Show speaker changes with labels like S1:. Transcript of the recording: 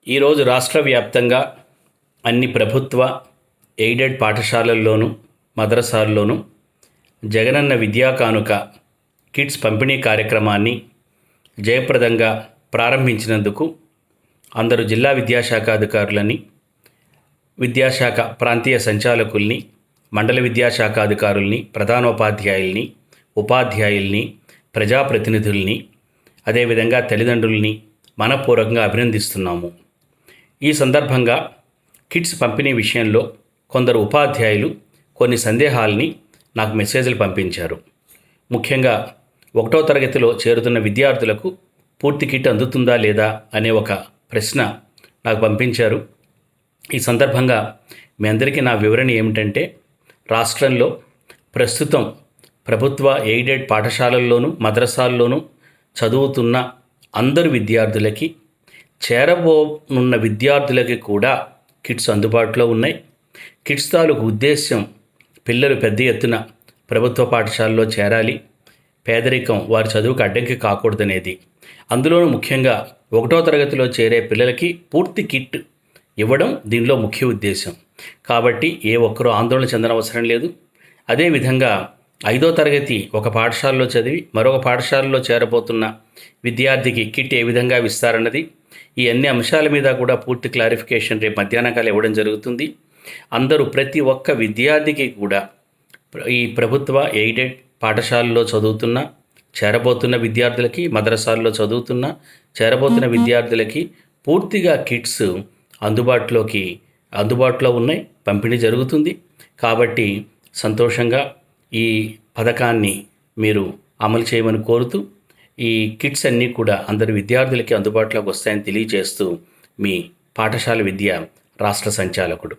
S1: ఈరోజు రాష్ట్ర వ్యాప్తంగా అన్ని ప్రభుత్వ ఎయిడెడ్ పాఠశాలల్లోనూ మదరసాల్లోనూ జగనన్న విద్యా కానుక కిట్స్ పంపిణీ కార్యక్రమాన్ని జయప్రదంగా ప్రారంభించినందుకు అందరూ జిల్లా విద్యాశాఖ అధికారులని, విద్యాశాఖ ప్రాంతీయ సంచాలకుల్ని, మండల విద్యాశాఖ అధికారుల్ని, ప్రధానోపాధ్యాయుల్ని, ఉపాధ్యాయుల్ని, ప్రజాప్రతినిధుల్ని, అదేవిధంగా తల్లిదండ్రుల్ని మనపూర్వకంగా అభినందిస్తున్నాము. ఈ సందర్భంగా కిట్స్ పంపిణీ విషయంలో కొందరు ఉపాధ్యాయులు కొన్ని సందేహాల్ని నాకు మెసేజ్లు పంపించారు. ముఖ్యంగా 1వ తరగతిలో చేరుతున్న విద్యార్థులకు పూర్తి కిట్ అందుతుందా లేదా అనే ఒక ప్రశ్న నాకు పంపించారు. ఈ సందర్భంగా మీ అందరికీ నా వివరణ ఏమిటంటే, రాష్ట్రంలో ప్రస్తుతం ప్రభుత్వ ఎయిడెడ్ పాఠశాలల్లోనూ మద్రసాల్లోనూ చదువుతున్న అందరు విద్యార్థులకి, చేరబోనున్న విద్యార్థులకి కూడా కిట్స్ అందుబాటులో ఉన్నాయి. కిట్స్ తాలూకు ఉద్దేశ్యం పిల్లలు పెద్ద ఎత్తున ప్రభుత్వ పాఠశాలలో చేరాలి, పేదరికం వారి చదువుకు అడ్డంకి కాకూడదనేది. అందులోనూ ముఖ్యంగా 1వ తరగతిలో చేరే పిల్లలకి పూర్తి కిట్ ఇవ్వడం దీనిలో ముఖ్య ఉద్దేశం. కాబట్టి ఏ ఒక్కరూ ఆందోళన చెందనవసరం లేదు. అదేవిధంగా 5వ తరగతి ఒక పాఠశాలలో చదివి మరొక పాఠశాలలో చేరబోతున్న విద్యార్థికి కిట్ ఏ విధంగా ఇస్తారన్నది, ఈ అన్ని అంశాల మీద కూడా పూర్తి క్లారిఫికేషన్ రేపు మధ్యాహ్నకాలం ఇవ్వడం జరుగుతుంది. అందరూ ప్రతి ఒక్క విద్యార్థికి కూడా ఈ ప్రభుత్వ ఎయిడెడ్ పాఠశాలలో చదువుతున్న చేరబోతున్న విద్యార్థులకి, మద్రసాల్లో చదువుతున్న చేరబోతున్న విద్యార్థులకి పూర్తిగా కిట్స్ అందుబాటులో ఉన్నాయి, పంపిణీ జరుగుతుంది. కాబట్టి సంతోషంగా ఈ పథకాన్ని మీరు అమలు చేయమని కోరుతూ, ఈ కిట్స్ అన్నీ కూడా అందరి విద్యార్థులకి అందుబాటులోకి వస్తాయని తెలియజేస్తూ, మీ పాఠశాల విద్య రాష్ట్ర సంచాలకుడు.